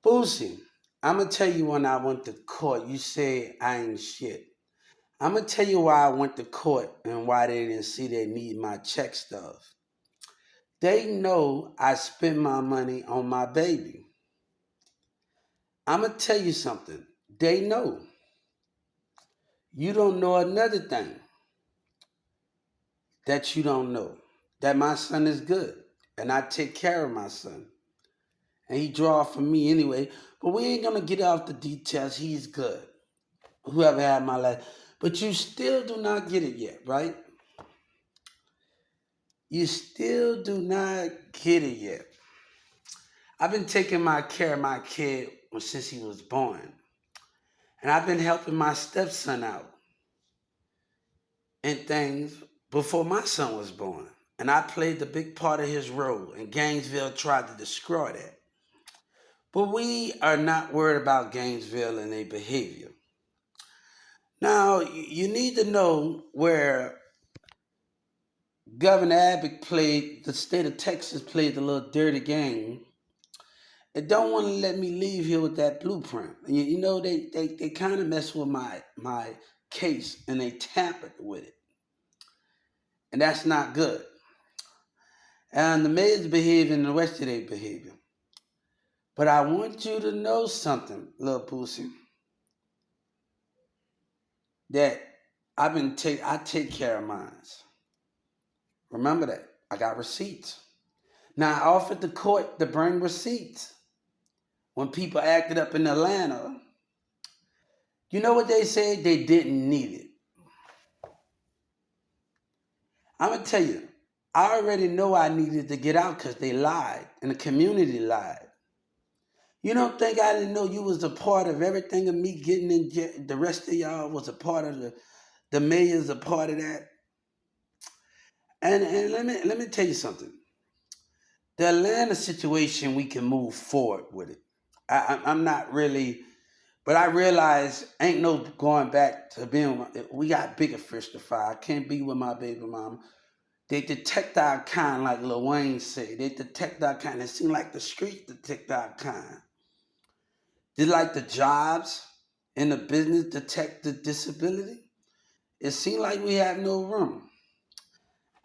Boosie, I'm gonna tell you when I went to court. You say I ain't shit. I'm gonna tell you why I went to court and why they didn't see they need my check stuff. They know I spent my money on my baby. I'm gonna tell you something. They know. You don't know another thing that you don't know. That my son is good. And I take care of my son. And he draw for me anyway. But we ain't gonna get off the details. He's good. Whoever had my life. But you still do not get it yet, right? You still do not get it yet. I've been taking my care of my kid since he was born. And I've been helping my stepson out in things before my son was born. And I played the big part of his role. And Gainesville tried to destroy that. But we are not worried about Gainesville and their behavior. Now, you need to know where Governor Abbott played, the state of Texas played the little dirty game. And don't want to let me leave here with that blueprint. You know, they kind of mess with my case and they tampered with it. And that's not good. And the mayor's behavior and the rest of their behavior. But I want you to know something, little Boosie, that I take care of mine. Remember that. I got receipts. Now I offered the court to bring receipts when people acted up in Atlanta. You know what they said? They didn't need it. I'm gonna tell you, I already know I needed to get out because they lied and the community lied. You don't think I didn't know you was a part of everything of me getting in jail? The rest of y'all was a part of the mayor's a part of that. And let me tell you something. The Atlanta situation, we can move forward with it. I'm not really, but I realize ain't no going back to being. We got bigger fish to fry. I can't be with my baby mama. They detect our kind, like Lil Wayne said. They detect our kind. It seems like the streets detect our kind. They like the jobs and the business detect the disability. It seems like we have no room.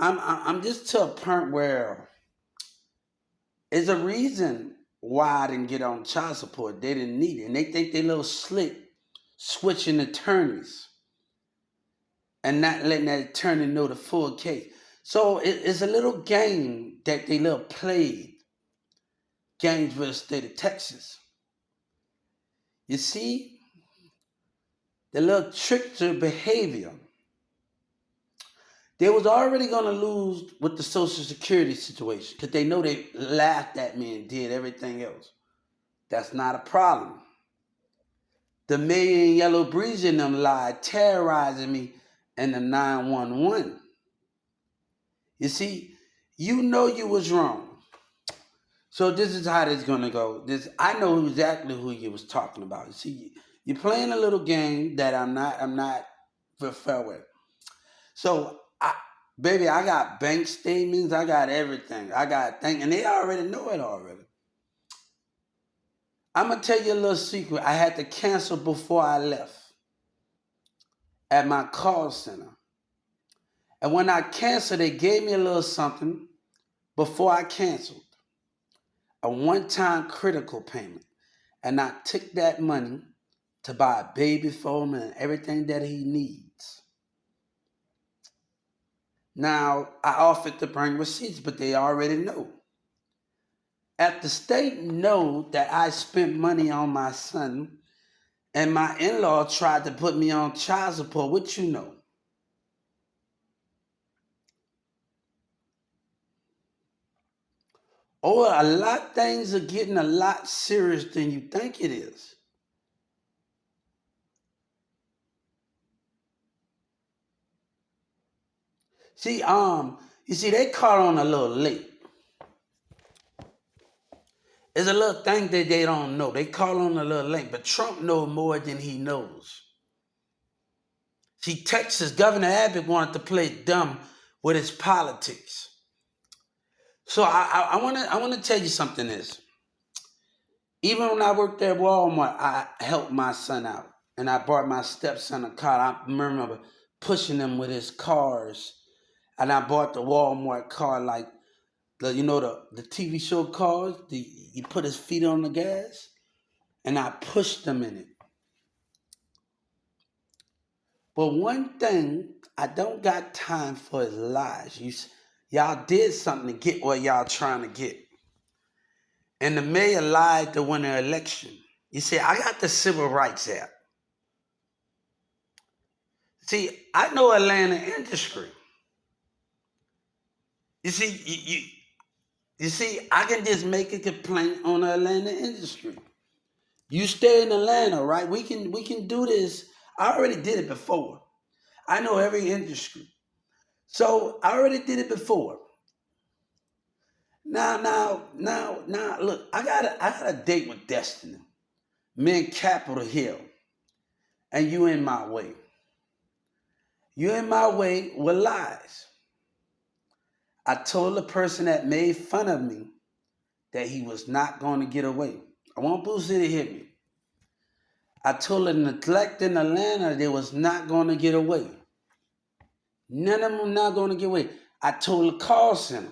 I'm just to a point where there's a reason why I didn't get on child support. They didn't need it. And they think they little slick switching attorneys and not letting that attorney know the full case. So it's a little game that they little played, Gainesville State of Texas. You see, the little trickster behavior. They was already gonna lose with the Social Security situation because they know they laughed at me and did everything else. That's not a problem. The Million Yellow Breeze in them lied, terrorizing me and the 911. You see, you know you was wrong. So this is how this is gonna go. This I know exactly who you was talking about. You see, you're playing a little game that I'm not fair with. So baby, I got bank statements, I got everything. I got things, and they already know it already. I'm gonna tell you a little secret. I had to cancel before I left at my call center. And when I canceled, they gave me a little something before I canceled. A one-time critical payment. And I took that money to buy a baby for him and everything that he needs. Now, I offered to bring receipts, but they already know. If the state know that I spent money on my son and my in-law tried to put me on child support, what you know? Oh, a lot things are getting a lot serious than you think it is. See, you see, they caught on a little late. It's a little thing that they don't know. They call on a little late, but Trump knows more than he knows. See, Texas Governor Abbott wanted to play dumb with his politics. So I want to tell you something. Is Even when I worked at Walmart, I helped my son out. And I bought my stepson a car. I remember pushing him with his cars. And I bought the Walmart car like the TV show cars. You put his feet on the gas. And I pushed him in it. But one thing I don't got time for is lies. Y'all did something to get what y'all trying to get. And the mayor lied to win the election. You see, I got the Civil Rights Act. See, I know Atlanta industry. You see, you see, I can just make a complaint on the Atlanta industry. You stay in Atlanta, right? We can do this. I already did it before. I know every industry. So I already did it before. Now, look, I got a date with Destiny. Me in Capitol Hill. And you in my way. You in my way with lies. I told the person that made fun of me that he was not going to get away. I want Boosie to hit me. I told the neglect in Atlanta they was not going to get away. None of them not going to get away. I told the call center.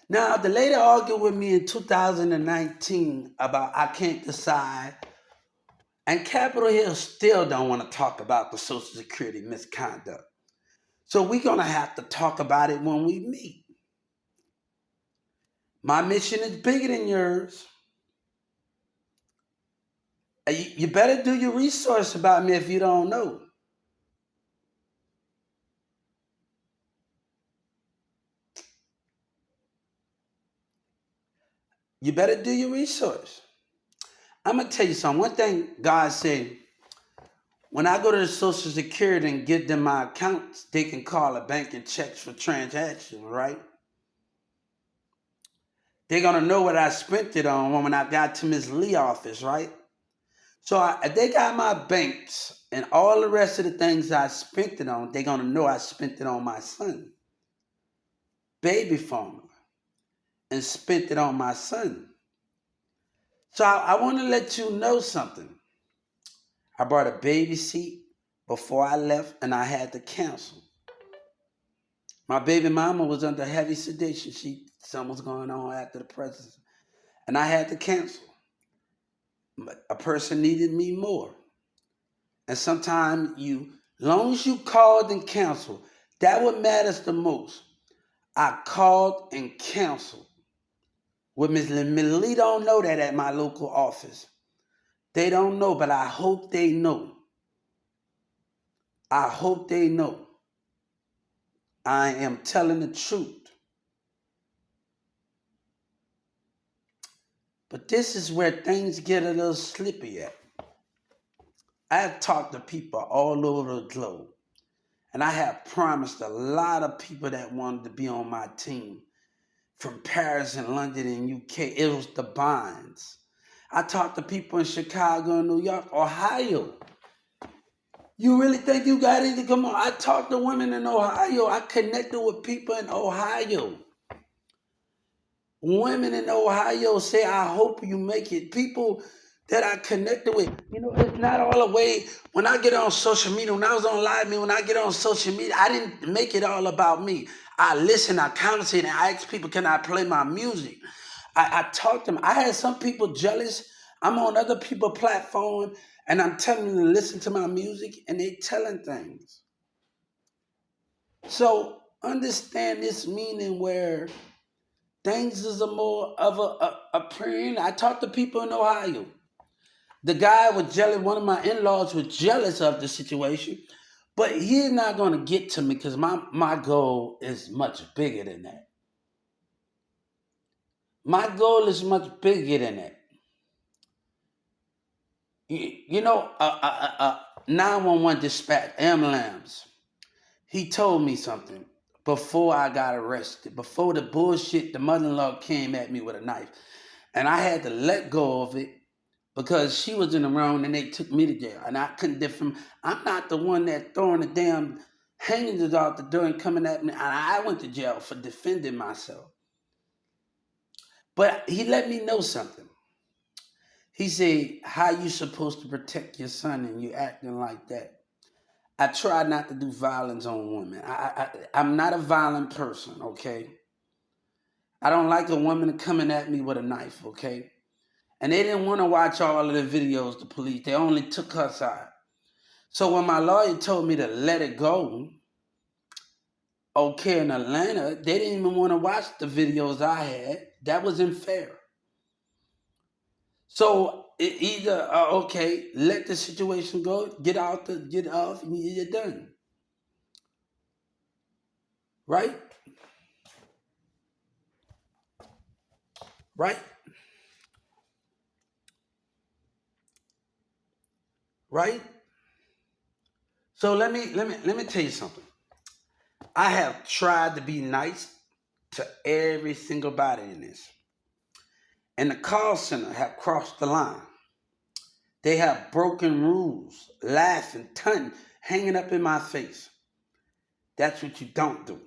Now, the lady argued with me in 2019 about I can't decide. And Capitol Hill still don't want to talk about the Social Security misconduct. So we're going to have to talk about it when we meet. My mission is bigger than yours. You better do your research about me if you don't know. You better do your research. I'm going to tell you something. One thing God said, when I go to the Social Security and give them my accounts, they can call a bank and check for transactions, right? They're going to know what I spent it on when I got to Ms. Lee office, right? So if they got my banks and all the rest of the things I spent it on, they're going to know I spent it on my son. Baby formula. And spent it on my son. So I want to let you know something. I bought a baby seat before I left and I had to cancel. My baby mama was under heavy sedation. Something was going on after the pregnancy. And I had to cancel. But a person needed me more. And sometimes long as you called and canceled, that what matters the most. I called and canceled. Well, Ms. Lee don't know that at my local office. They don't know, but I hope they know. I hope they know. I am telling the truth. But this is where things get a little slippy at. I have talked to people all over the globe. And I have promised a lot of people that wanted to be on my team. From Paris and London and UK. It was the bonds. I talked to people in Chicago and New York, Ohio. You really think you got it? Come on. I talked to women in Ohio. I connected with people in Ohio. Women in Ohio say, I hope you make it. People that I connected with. It's not all the way. When I get on social media, when I was on live, when I get on social media, I didn't make it all about me. I listen, I conversate, and I ask people, can I play my music? I talk to them. I had some people jealous. I'm on other people's platform, and I'm telling them to listen to my music, and they telling things. So understand this meaning where things is a more of a period. I talked to people in Ohio. The guy was jealous. One of my in-laws was jealous of the situation, but he's not going to get to me because my goal is much bigger than that. My goal is much bigger than that. 911 dispatch, ambulance. He told me something before I got arrested. Before the bullshit, the mother-in-law came at me with a knife. And I had to let go of it because she was in the wrong and they took me to jail. And I couldn't different. I'm not the one that throwing the damn hangings out the door and coming at me. And I went to jail for defending myself. But he let me know something. He said, "How you supposed to protect your son and you acting like that?" I try not to do violence on women. I'm not a violent person, okay? I don't like a woman coming at me with a knife, okay? And they didn't want to watch all of the videos, the police. They only took her side. So when my lawyer told me to let it go, okay, in Atlanta, they didn't even want to watch the videos I had. That wasn't fair. So either okay, let the situation go, get off, and you're done, right? Right? Right? So let me tell you something. I have tried to be nice to every single body in this, and the call center have crossed the line. They have broken rules, laughing, taunting, hanging up in my face. That's what you don't do.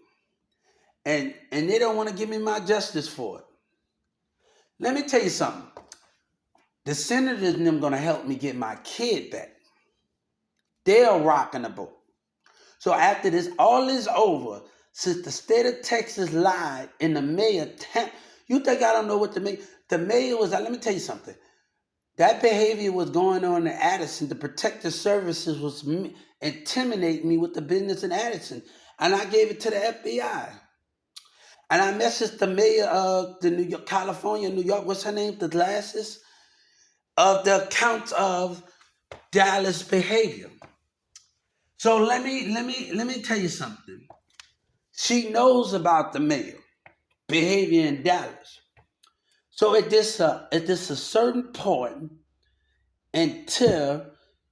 And they don't want to give me my justice for it. Let me tell you something. The senators and them gonna help me get my kid back. They're rocking the boat. So after this, all is over, since the state of Texas lied and the mayor, you think I don't know what the mayor was, let me tell you something. That behavior was going on in Addison. The protective services was intimidating me with the business in Addison. And I gave it to the FBI. And I messaged the mayor of the New York, California, New York, what's her name? The glasses? Of the accounts of Dallas behavior. So let me tell you something. She knows about the mayor behavior in Dallas. So at this a certain point until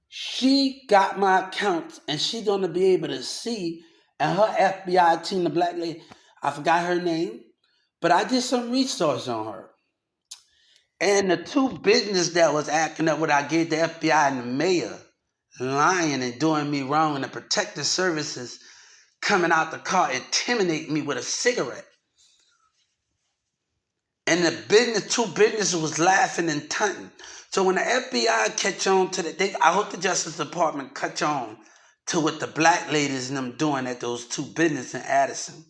she got my accounts and she's gonna be able to see, and her FBI team, the black lady, I forgot her name, but I did some research on her. And the two business that was acting up, what I gave the FBI and the mayor, lying and doing me wrong, and the protective services coming out the car, intimidating me with a cigarette. And two businesses was laughing and taunting. So when the FBI catch on to I hope the Justice Department catch on to what the black ladies and them doing at those two businesses in Addison.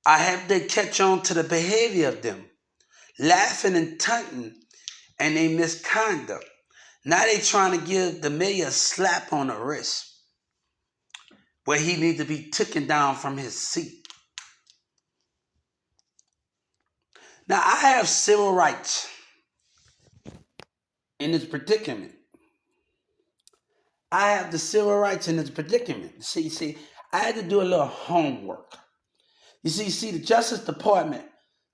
I have they catch on to the behavior of them, laughing and taunting, and they misconduct. Now they trying to give the mayor a slap on the wrist, where he needs to be taken down from his seat. Now I have civil rights in this predicament. I have the civil rights in this predicament. See, I had to do a little homework. You see, the Justice Department,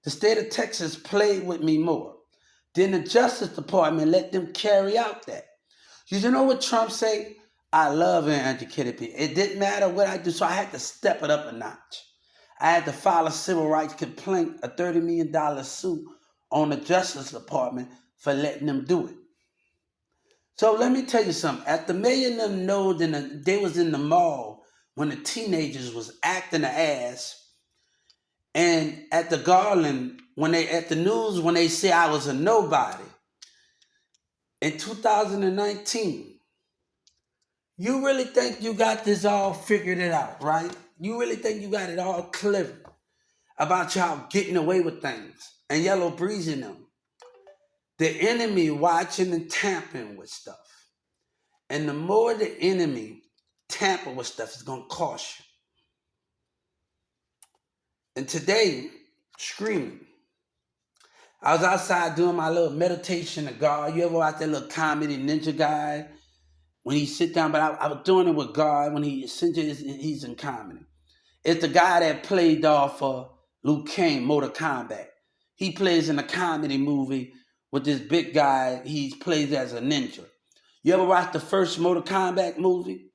the state of Texas played with me more. Then the Justice Department let them carry out that. You know what Trump say? I love uneducated people. It didn't matter what I do, so I had to step it up a notch. I had to file a civil rights complaint, a $30 million suit on the Justice Department for letting them do it. So let me tell you something. At the mayor and them know that they was in the mall when the teenagers was acting the ass, and at the Garland at the news when they say I was a nobody in 2019. You really think you got this all figured it out, right? You really think you got it all clever about y'all getting away with things and Yellow Breezing them. The enemy watching and tampering with stuff. And the more the enemy tamper with stuff, it's going to cost you. And today, screaming. I was outside doing my little meditation to God. You ever watch that little comedy ninja guy? When he sit down, but I was doing it with God when he's in comedy. It's the guy that played off Liu Kang, Mortal Kombat. He plays in a comedy movie with this big guy. He plays as a ninja. You ever watch the first Mortal Kombat movie?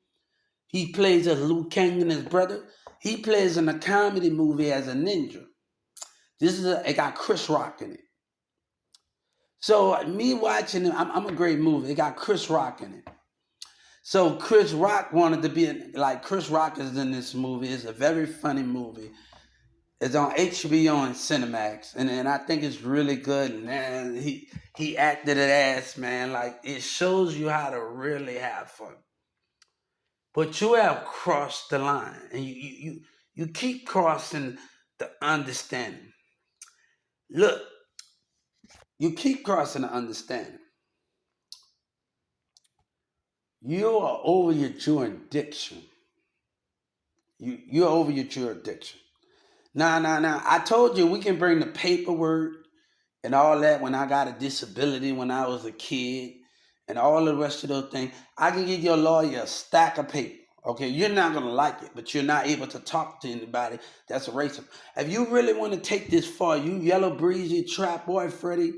He plays as Liu Kang and his brother. He plays in a comedy movie as a ninja. It got Chris Rock in it. So me watching it, I'm a great movie. It got Chris Rock in it. So Chris Rock wanted to be like Chris Rock is in this movie. It's a very funny movie. It's on HBO and Cinemax, and I think it's really good. And man, he acted it ass, man. Like it shows you how to really have fun. But you have crossed the line, and you keep crossing the understanding. Look, you keep crossing the understanding. You are over your jurisdiction. You're over your jurisdiction. Nah. I told you we can bring the paperwork and all that when I got a disability when I was a kid and all the rest of those things. I can give your lawyer a stack of paper. Okay, you're not gonna like it, but you're not able to talk to anybody that's a racist. If you really want to take this far, you yellow breezy trap boy Freddie,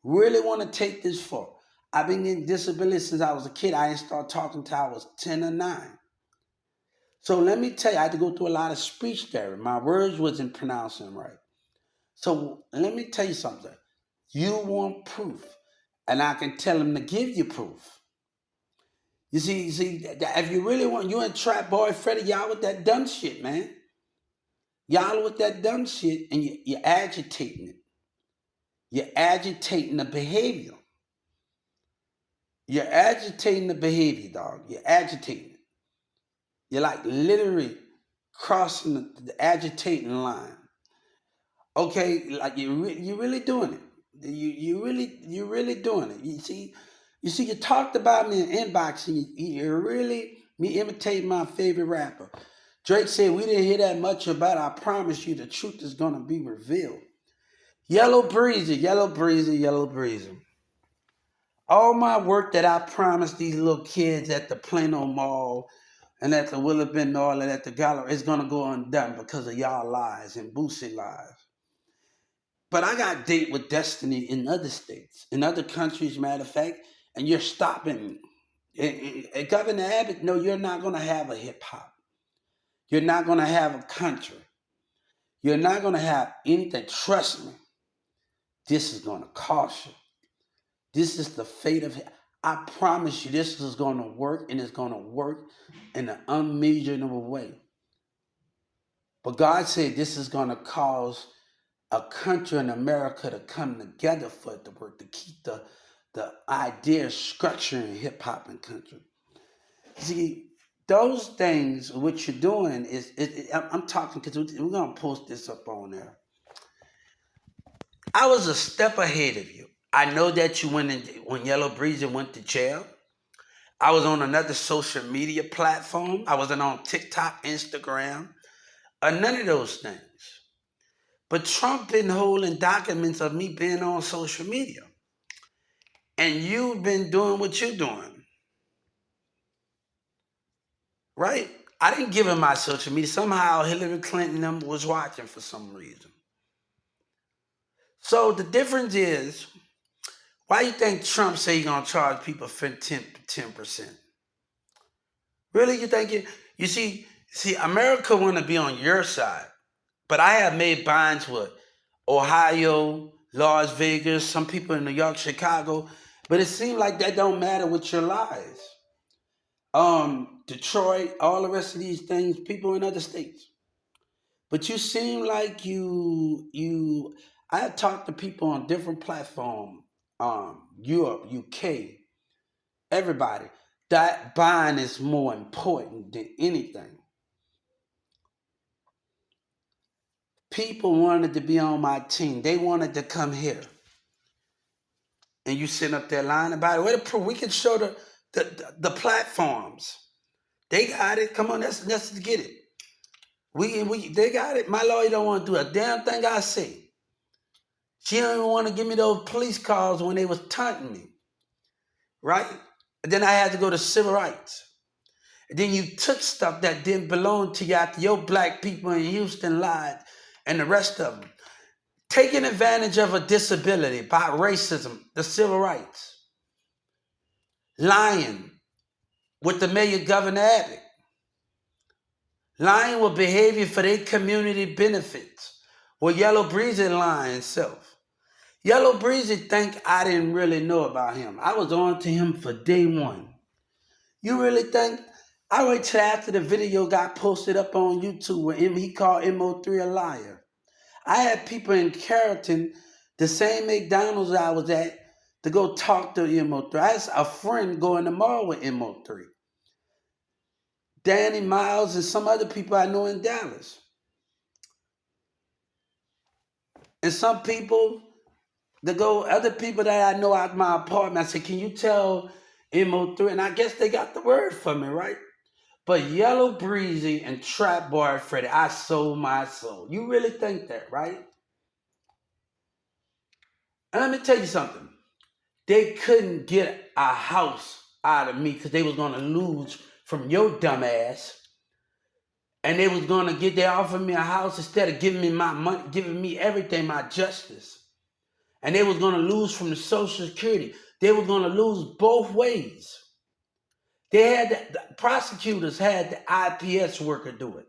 really want to take this far. I've been getting disability since I was a kid. I didn't start talking till I was 10 or 9. So let me tell you, I had to go through a lot of speech therapy. My words wasn't pronouncing right. So let me tell you something. You want proof, and I can tell them to give you proof. You see, if you really want, you and Trap Boy Freddie, y'all with that dumb shit, man. Y'all with that dumb shit, and you're agitating it. You're agitating the behavior. You're agitating the behavior, dog. You're agitating it. You're like literally crossing the agitating line. Okay, like you really doing it. You really doing it. You see, you talked about me in inbox, and you really me imitating my favorite rapper. Drake said we didn't hear that much about. I promise you, the truth is gonna be revealed. Yellow breezy, yellow breezy, yellow breezy. All my work that I promised these little kids at the Plano Mall and at the Willowbend Mall and at the gallery is gonna go undone because of y'all lies and Boosie lies. But I got date with destiny in other states, in other countries, matter of fact, and you're stopping me. Governor Abbott, no, you're not going to have a hip hop. You're not going to have a country. You're not going to have anything. Trust me, this is going to cost you. This is the fate of it. I promise you, this is going to work, and it's going to work in an unmeasurable way. But God said this is going to cause a country in America to come together for it to work, to keep the idea of structuring hip hop in country. See, those things, what you're doing is, I'm talking because we're going to post this up on there. I was a step ahead of you. I know that you went in, when Yellow Breezy went to jail. I was on another social media platform. I wasn't on TikTok, Instagram, or none of those things. But Trump been holding documents of me being on social media. And you've been doing what you're doing. Right? I didn't give him my social media. Somehow Hillary Clinton was watching for some reason. So the difference is, why you think Trump say he's gonna charge people 10%? Really, you think you see, America wanna be on your side. But I have made binds with Ohio, Las Vegas, some people in New York, Chicago, but it seems like that don't matter with your lies. Detroit, all the rest of these things, people in other states. But you seem like I talked to people on different platforms, Europe, UK, everybody. That buying is more important than anything. People wanted to be on my team. They wanted to come here. And you sitting up there lying about it. Where the proof? We can show the platforms. They got it. Come on, let's get it. They got it. My lawyer don't want to do a damn thing I say. She don't even want to give me those police calls when they was taunting me. Right? And then I had to go to civil rights. And then you took stuff that didn't belong to you after your black people in Houston lied and the rest of them. Taking advantage of a disability by racism, the civil rights. Lying with the mayor, Governor Abbott. Lying with behavior for their community benefits. Well, Yellow Breezy lying himself. Yellow Breezy think I didn't really know about him. I was on to him for day one. You really think? I wait till after the video got posted up on YouTube where he called MO3 a liar. I had people in Carrollton, the same McDonald's I was at, to go talk to MO3. I had a friend going to mall with MO3. Danny Miles and some other people I know in Dallas. And some people other people that I know out my apartment, I said, can you tell MO3? And I guess they got the word for me, right? But Yellow Breezy and Trap Bar Freddy, I sold my soul. You really think that, right? And let me tell you something. They couldn't get a house out of me because they was gonna lose from your dumb ass. And they was gonna they offered me a house instead of giving me my money, giving me everything, my justice. And they was gonna lose from the Social Security. They were gonna lose both ways. The prosecutors had the IPS worker do it.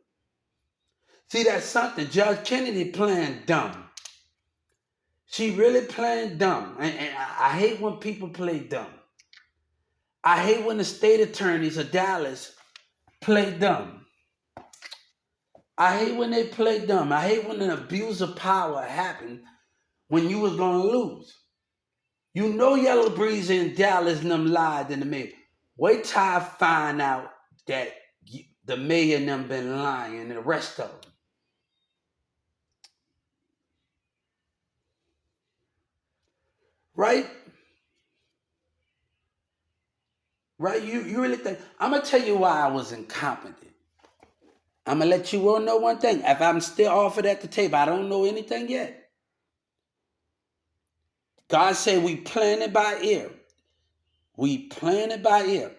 See, that's something. Judge Kennedy playing dumb. She really playing dumb. And I hate when people play dumb. I hate when the state attorneys of Dallas play dumb. I hate when they play dumb. I hate when an abuse of power happened when you was going to lose. You know Yellow Breeze in Dallas and them lied in the mayor. Wait till I find out that the mayor and them been lying and the rest of them. Right? Right? You really think... I'm going to tell you why I was incompetent. I'm going to let you all know one thing. If I'm still offered at the table, I don't know anything yet. God said we plan it by ear. We plan it by ear.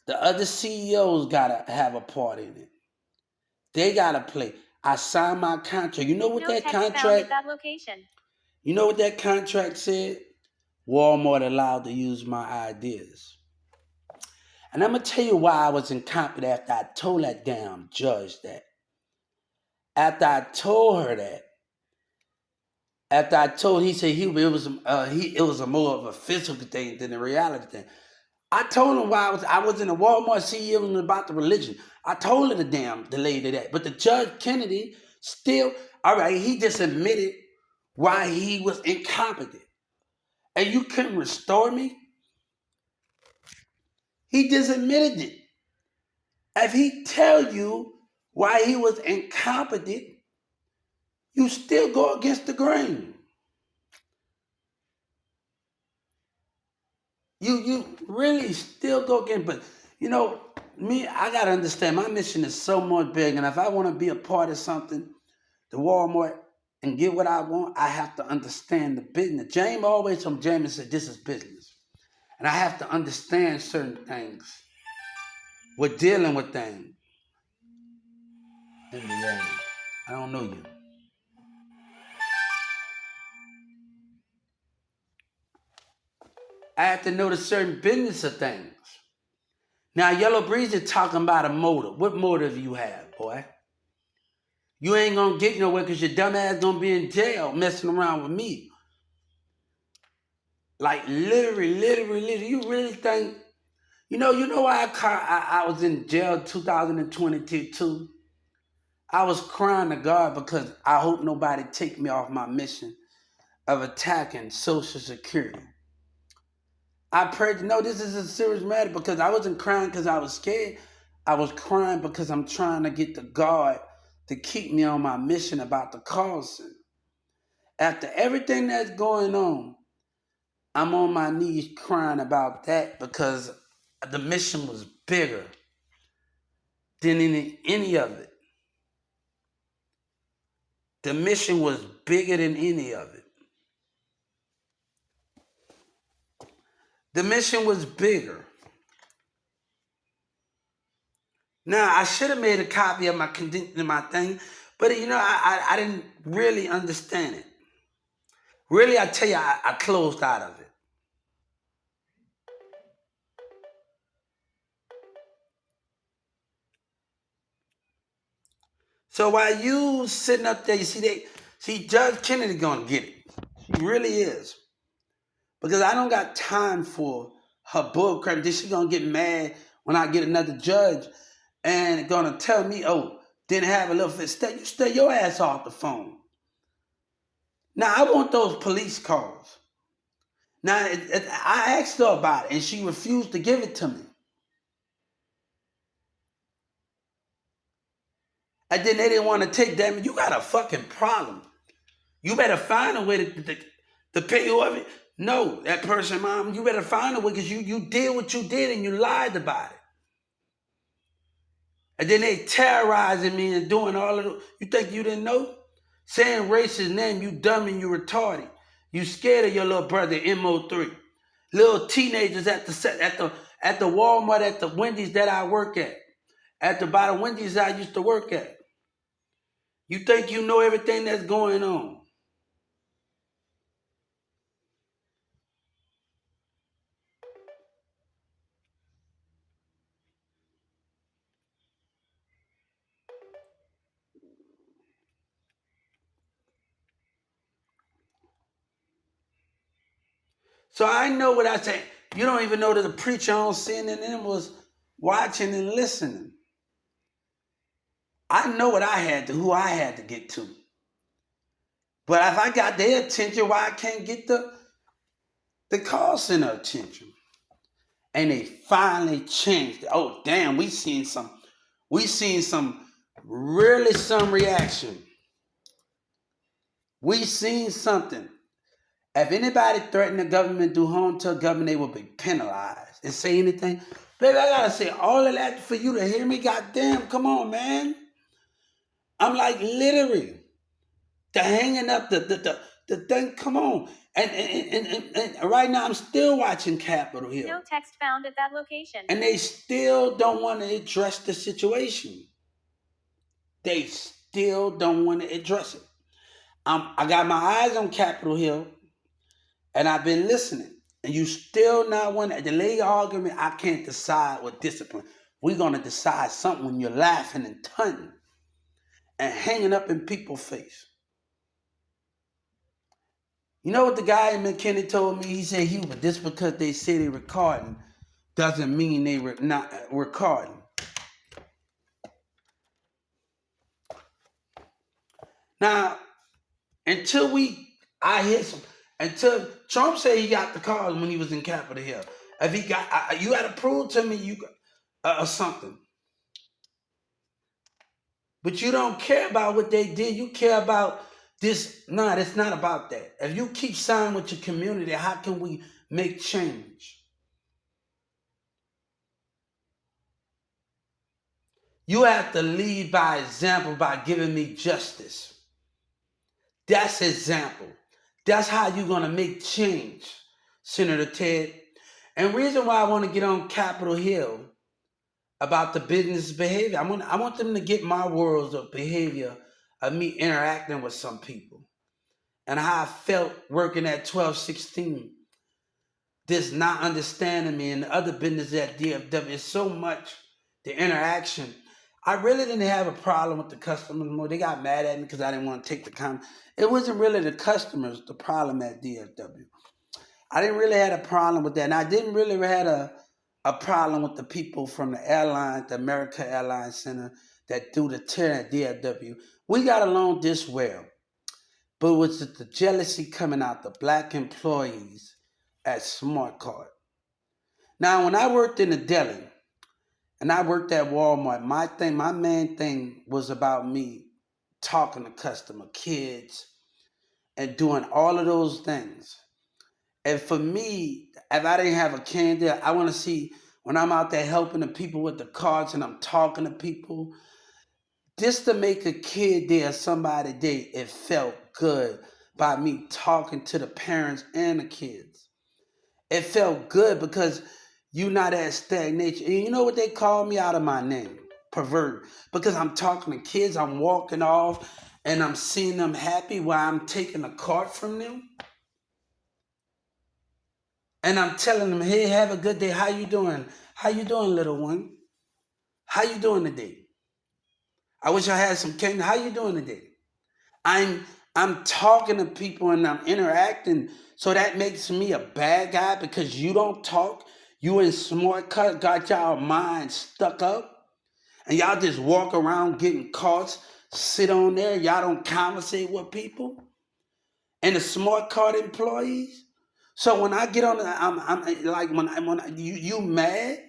The other CEOs got to have a part in it. They got to play. I signed my contract. You know what that contract... that location. You know what that contract said? Walmart allowed to use my ideas. And I'm going to tell you why I was incompetent after I told that damn judge that. After I told her that, he said it was a more of a physical thing than a reality thing. I told him why I was in a Walmart CEO and about the religion. I told her the lady that. But the Judge Kennedy still, all right, he just admitted why he was incompetent. And you couldn't restore me? He just admitted it. If he tell you why he was incompetent, you still go against the grain. You really still go against, but you know, me, I gotta understand my mission is so much big, and if I want to be a part of something, the Walmart, and get what I want, I have to understand the business. James always from James said this is business. And I have to understand certain things. We're dealing with things. Indiana. I don't know you. I have to know the certain business of things. Now, Yellow Breeze is talking about a motive. What motive you have, boy? You ain't gonna get nowhere because your dumb ass gonna be in jail messing around with me. Like literally, you really think, you know why I was in jail 2022? I was crying to God because I hope nobody take me off my mission of attacking Social Security. I prayed, no, this is a serious matter because I wasn't crying because I was scared. I was crying because I'm trying to get the God to keep me on my mission about the cause center. After everything that's going on, I'm on my knees crying about that because the mission was bigger than any of it. The mission was bigger than any of it. The mission was bigger. Now, I should have made a copy of my thing, but I didn't really understand it. Really, I tell you, I closed out of it. So while you sitting up there, you see Judge Kennedy gonna get it. She really is. Because I don't got time for her bullcrap. Then she gonna get mad when I get another judge and gonna tell me, oh, didn't have a little fit. You stay your ass off the phone. Now I want those police cars. Now I asked her about it, and she refused to give it to me. And then they didn't want to take that. You got a fucking problem. You better find a way to pay whoever. No, that person, mom, you better find a way because you did what you did and you lied about it. And then they terrorizing me and doing all of the. You think you didn't know? Saying racist name, you dumb and you retarded. You scared of your little brother MO3. Little teenagers at the Walmart, at the Wendy's that I work at the by the Wendy's I used to work at. You think you know everything that's going on. So I know what I say. You don't even know that the preacher on CNN was watching and listening. I know what I had to, who I had to get to. But if I got their attention, why I can't get the call center attention? And they finally changed it. Oh damn, we seen some really some reaction. We seen something. If anybody threatened the government, do harm to a government, they will be penalized. And say anything. Baby, I gotta say all of that for you to hear me. Goddamn, come on, man. I'm like literally the hanging up the thing. Come on. And right now I'm still watching Capitol Hill. No text found at that location. And they still don't want to address the situation. They still don't want to address it. I got my eyes on Capitol Hill, and I've been listening. And you still not want to delay your argument. I can't decide what discipline. We're gonna decide something when you're laughing and tunting and hanging up in people's face. You know what the guy in McKinney told me? He said, Hubert, just because they say they're recording doesn't mean they were not recording. Now, until Trump said he got the cars when he was in Capitol Hill. If he got, you got to prove to me you got something. But you don't care about what they did. You care about this. No, it's not about that. If you keep signing with your community, how can we make change? You have to lead by example by giving me justice. That's example. That's how you're going to make change, Senator Ted. And reason why I want to get on Capitol Hill about the business behavior, I want them to get my worlds of behavior of me interacting with some people and how I felt working at 1216. This not understanding me and the other business at DFW is so much the interaction. I really didn't have a problem with the customers more. They got mad at me because I didn't want to take the comment. It wasn't really the customers, the problem at DFW. I didn't really have a problem with that. And I didn't really have a problem with the people from the airline, the America Airlines Center that do the tear at DFW. We got along this well. But it was the jealousy coming out the black employees at Smart Card. Now, when I worked in the deli and I worked at Walmart, my main thing was about me talking to customer kids and doing all of those things. And for me, if I didn't have a candy, I want to see when I'm out there helping the people with the cards and I'm talking to people, just to make a kid day or somebody day, it felt good by me talking to the parents and the kids. It felt good because you're not at stagnation. And you know what they call me out of my name? Pervert. Because I'm talking to kids, I'm walking off and I'm seeing them happy while I'm taking a cart from them. And I'm telling them, hey, have a good day. How you doing? How you doing, little one? How you doing today? I wish I had some candy. How you doing today? I'm talking to people and I'm interacting. So that makes me a bad guy because you don't talk. You and Smart Cut got y'all minds stuck up. And y'all just walk around getting caught, sit on there. Y'all don't conversate with people. and the smart card employees. So when I get on, I'm like you mad.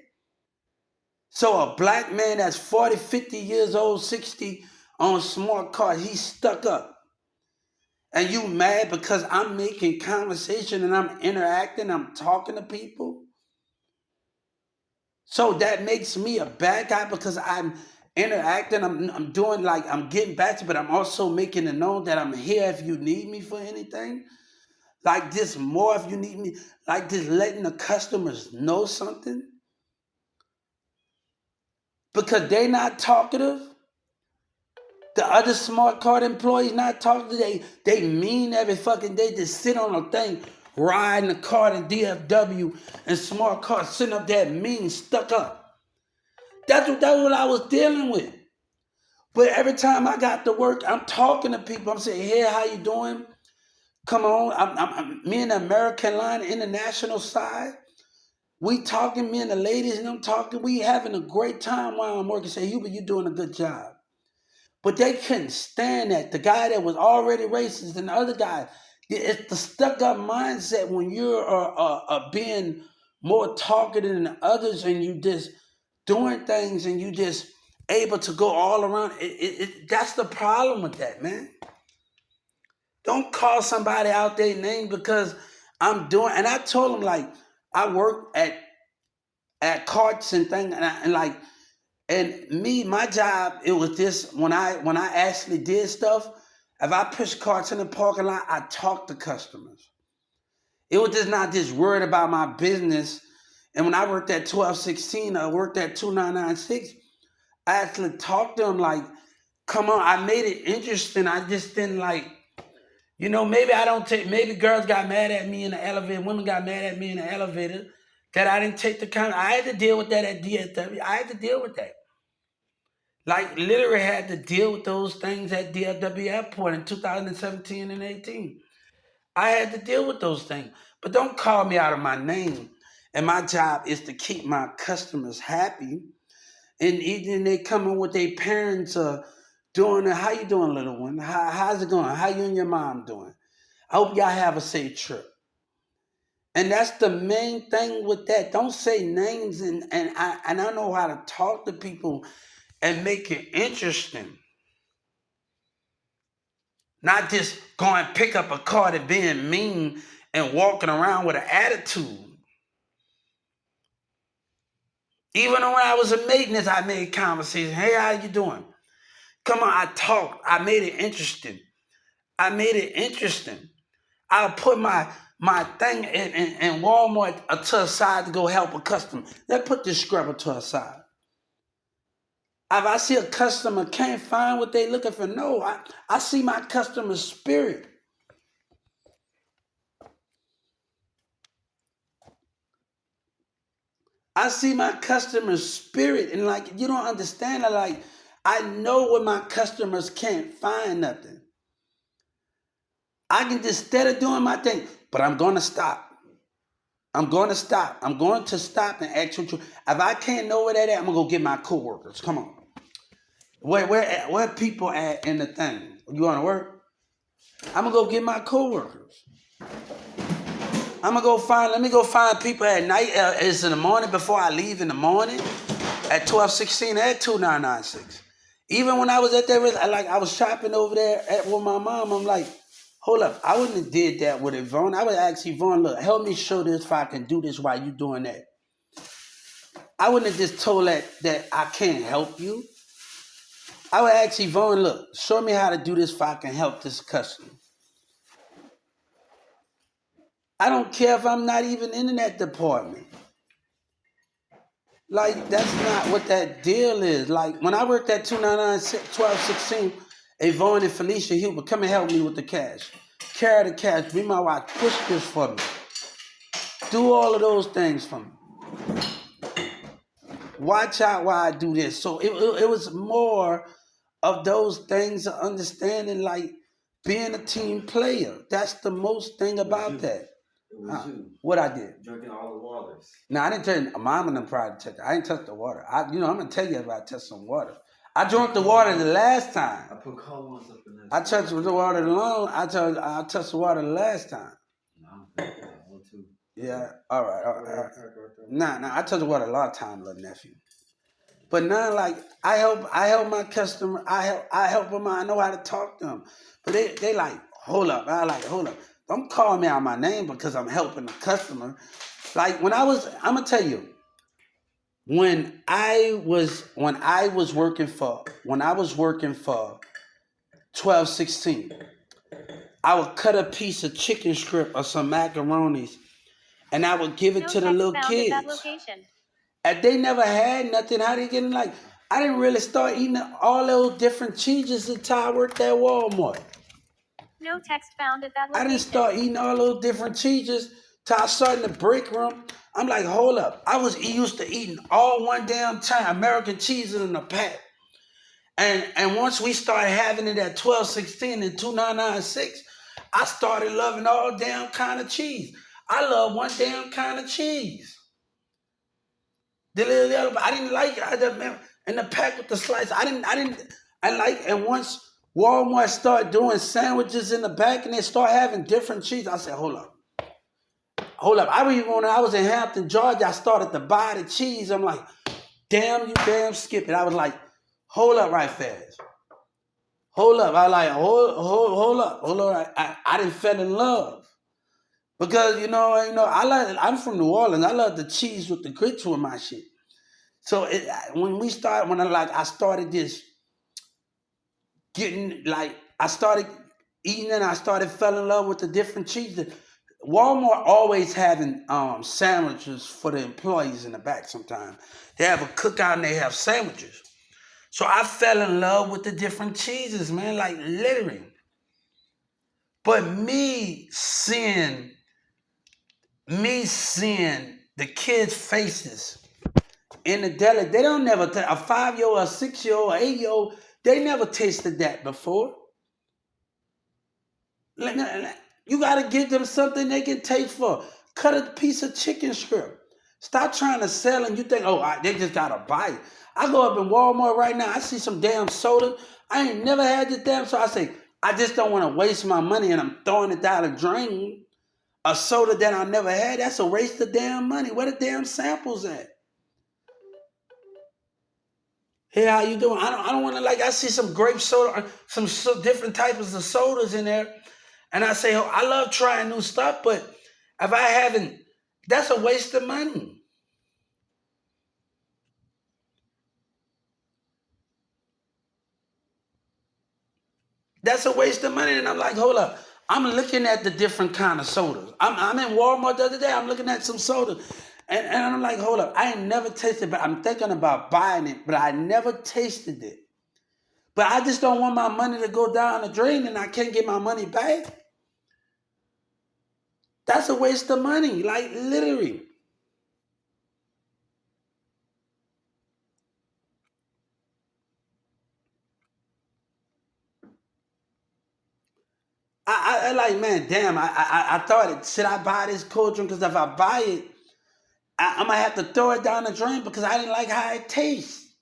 So a black man that's 40, 50 years old, 60 on smart card, he's stuck up. And you mad because I'm making conversation and I'm interacting, I'm talking to people. So that makes me a bad guy because I'm interacting, I'm doing like I'm getting back to, but I'm also making it known that I'm here if you need me for anything. Like this more if you need me, like this letting the customers know something. Because they not talkative. The other smart card employees not talking. They mean every fucking day. Just sit on a thing, riding the card in DFW and smart card sitting up there mean, stuck up. That's what I was dealing with. But every time I got to work, I'm talking to people. I'm saying, "Hey, how you doing? Come on." Me and the American Line International side. We talking, me and the ladies, and I'm talking. We having a great time while I'm working. Say, Hubert, you doing a good job. But they couldn't stand that. The guy that was already racist and the other guy, it's the stuck up mindset when you're being more targeted than others and you just doing things and you just able to go all around. That's the problem with that, man. Don't call somebody out their name because I'm doing. And I told them like I work at carts and things, and like. And me, my job, it was this when I actually did stuff, if I pushed carts in the parking lot, I talked to customers. It was just not just worried about my business. And when I worked at 1216, I worked at 2996, I actually talked to them like, come on, I made it interesting. I just didn't like, maybe I don't take, maybe girls got mad at me in the elevator, women got mad at me in the elevator, that I didn't take the kind. I had to deal with that at DSW. I had to deal with that. Like literally had to deal with those things at DFW Airport in 2017 and 18. I had to deal with those things. But don't call me out of my name. And my job is to keep my customers happy. And even they come in with their parents doing it. How you doing, little one? How's it going? How you and your mom doing? I hope y'all have a safe trip. And that's the main thing with that. Don't say names and I know how to talk to people and make it interesting. Not just going pick up a card and being mean and walking around with an attitude. Even when I was in maintenance, I made conversation. Hey, how you doing? Come on, I talked. I made it interesting. I'll put my thing in Walmart to the side to go help a customer. Let's put this scrubber to the side. If I see a customer can't find what they looking for, no, I see my customer's spirit. I see my customer's spirit, and like you don't understand it. Like I know when my customers can't find nothing. I can just instead of doing my thing, but I'm gonna stop. I'm going to stop. I'm going to stop and ask you. If I can't know where that at, I'm gonna go get my coworkers. Come on. Where people at in the thing? You wanna work? I'm gonna go get my coworkers. Let me go find people at night. It's in the morning before I leave in the morning at 1216 at 2996. Even when I was at that, I was shopping over there with my mom. I'm like, hold up, I wouldn't have did that with Yvonne. I would ask Yvonne, look, help me show this if I can do this while you doing that. I wouldn't have just told that I can't help you. I would ask Yvonne, look, show me how to do this if I can help this customer. I don't care if I'm not even in that department. Like, that's not what that deal is. Like, when I worked at 299-1216, Yvonne and Felicia Hubert, come and help me with the cash. Carry the cash, bring my watch, push this for me. Do all of those things for me. Watch out while I do this. So it was more of those things of understanding, like being a team player. That's the most thing about that. What I did? Drinking all the waters. No, I didn't tell you. Mom and them probably touched it. I didn't touch the water. I'm gonna tell you if I touched some water. I drank the water the last time. I put cold ones up in there. I touched the water alone. I touched the water the last time. No, I don't think that one too. Yeah. All right. Nah. I touched the water a lot of times, little nephew. But now, like I help my customer. I help them. I know how to talk to them. But they like, hold up. I like, hold up. Don't call me out my name because I'm helping the customer. Like when I'm gonna tell you, when I was working for 1216, I would cut a piece of chicken strip or some macaronis, and I would give it No to the text little found at kids. that location. And they never had nothing. How they getting like? I didn't really start eating all those different cheeses until I worked at Walmart. No text found at that I location. didn't start eating all those different cheeses till I started in the break room. I'm like, hold up. I was used to eating all one damn time American cheeses in a pack. And once we started having it at 1216 and 2996, I started loving all damn kind of cheese. I love one damn kind of cheese. I didn't like it. I just, in the pack with the slice. And once Walmart started doing sandwiches in the back and they start having different cheese, I said, hold up. I was in Hampton, Georgia, I started to buy the cheese. I'm like, damn skip it. I was like, hold up right fast. Hold up. I like, hold up. I didn't fall in love. Because, I'm from New Orleans. I love the cheese with the grits with my shit. So I started this getting, like, I started eating and I started fell in love with the different cheeses. Walmart always having sandwiches for the employees in the back sometimes. They have a cookout and they have sandwiches. So I fell in love with the different cheeses, man, like literally. But me seeing the kids' faces in the deli, they don't never, a 5-year-old, a 6-year-old, 8-year-old, they never tasted that before. You got to give them something they can taste for. Cut a piece of chicken strip. Stop trying to sell and you think, they just got to buy it. I go up in Walmart right now, I see some damn soda. I ain't never had this damn soda. I say, I just don't want to waste my money and I'm throwing it down the drain. A soda that I never had, that's a waste of damn money. Where the damn samples at? Hey, how you doing? I don't want to, I see some grape soda, some different types of sodas in there. And I say, I love trying new stuff, but if I haven't, that's a waste of money. That's a waste of money. And I'm like, hold up. I'm looking at the different kind of sodas. I'm in Walmart the other day. I'm looking at some sodas. And I'm like, hold up. I ain't never tasted it, but I'm thinking about buying it, but I never tasted it. But I just don't want my money to go down the drain and I can't get my money back. That's a waste of money, like literally. I like, man, damn, I thought, should I buy this cold drink? Because if I buy it, I'm going to have to throw it down the drain because I didn't like how it tastes.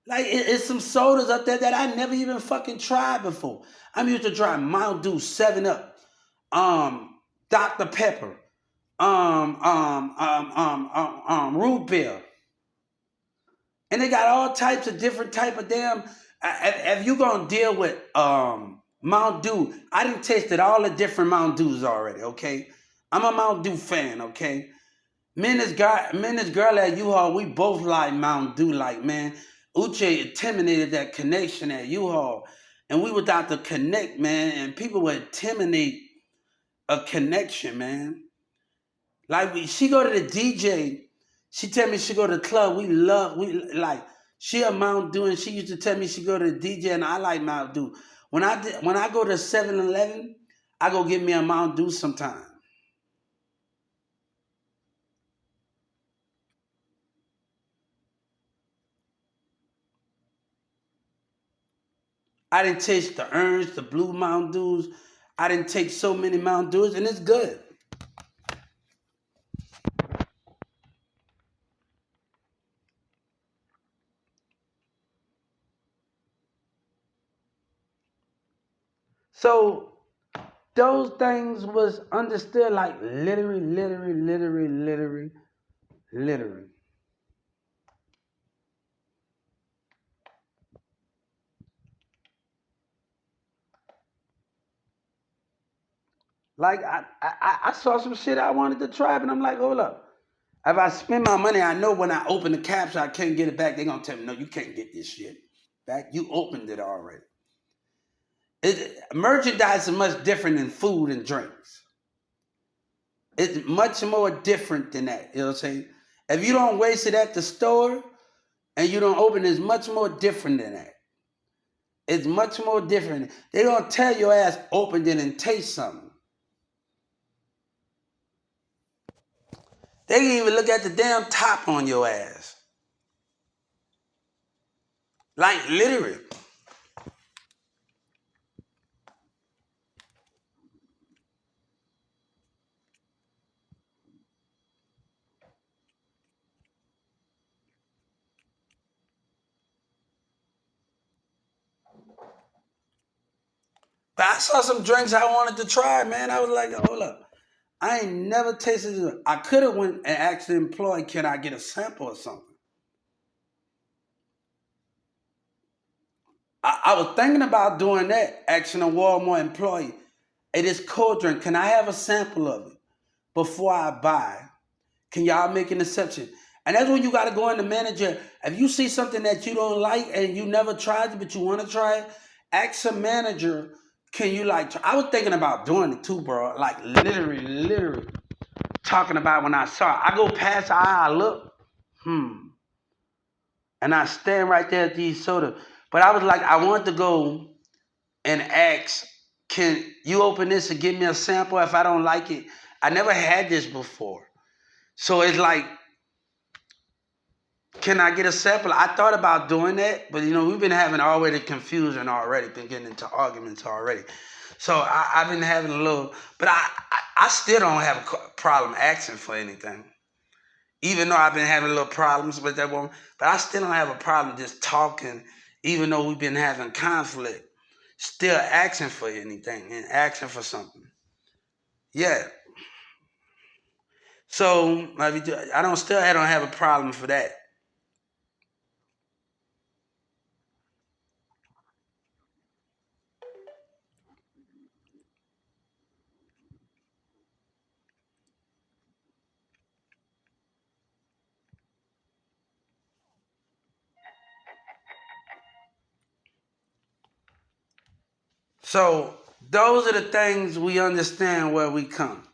Like, it's some sodas up there that I never even fucking tried before. I'm used to try Mountain Dew, 7-Up, Dr. Pepper, root beer. And they got all types of different type of damn, if you going to deal with Mountain Dew, I done tasted all the different Mountain Dews already, okay? I'm a Mountain Dew fan, okay? Me and this girl at U-Haul, we both like Mountain Dew, like, man, Uche intimidated that connection at U-Haul. And we without the connect, man, and people would intimidate a connection, man. Like, she go to the DJ, she tell me she go to the club, she a Mountain Dew, and she used to tell me she go to the DJ, and I like Mountain Dew. When I go to 7-Eleven, I go get me a Mountain Dew sometime. I didn't taste the orange, the blue Mountain Dews. I didn't take so many Mountain Dews, and it's good. So those things was understood like literally. Like I saw some shit I wanted to try, but I'm like, hold up. If I spend my money, I know when I open the capsule, I can't get it back. They're gonna tell me, no, you can't get this shit back. You opened it already. Merchandise is much different than food and drinks. It's much more different than that. You know what I'm saying? If you don't waste it at the store and you don't open it, it's much more different than that. It's much more different. They gonna tell your ass open it and taste something. They can even look at the damn top on your ass. Like literally. But I saw some drinks I wanted to try, man. I was like, hold up. I ain't never tasted it. I could have went and asked the employee, can I get a sample or something? I was thinking about doing that, asking a Walmart employee, hey, this cold drink, can I have a sample of it before I buy? Can y'all make an exception? And that's when you got to go in the manager. If you see something that you don't like and you never tried it, but you want to try it, ask a manager, can you like try? I was thinking about doing it too, bro. Like literally talking about when I saw it. I go past the aisle, I look, and I stand right there at these soda. But I was like, I want to go and ask, can you open this and give me a sample if I don't like it? I never had this before. So it's like, can I get a sample? I thought about doing that, but we've been having already confusion already, been getting into arguments already. So I've been having a little, but I still don't have a problem asking for anything. Even though I've been having little problems with that woman, but I still don't have a problem just talking, even though we've been having conflict. Still asking for anything and asking for something. Yeah. So I don't have a problem for that. So those are the things we understand where we come.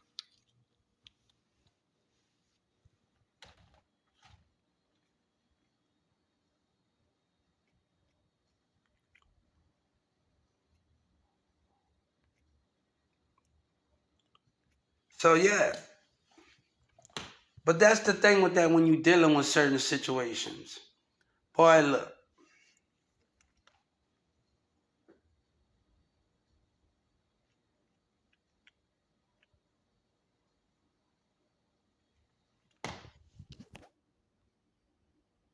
So yeah. But that's the thing with that when you're dealing with certain situations. Boy, look.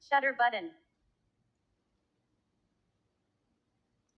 Shutter button.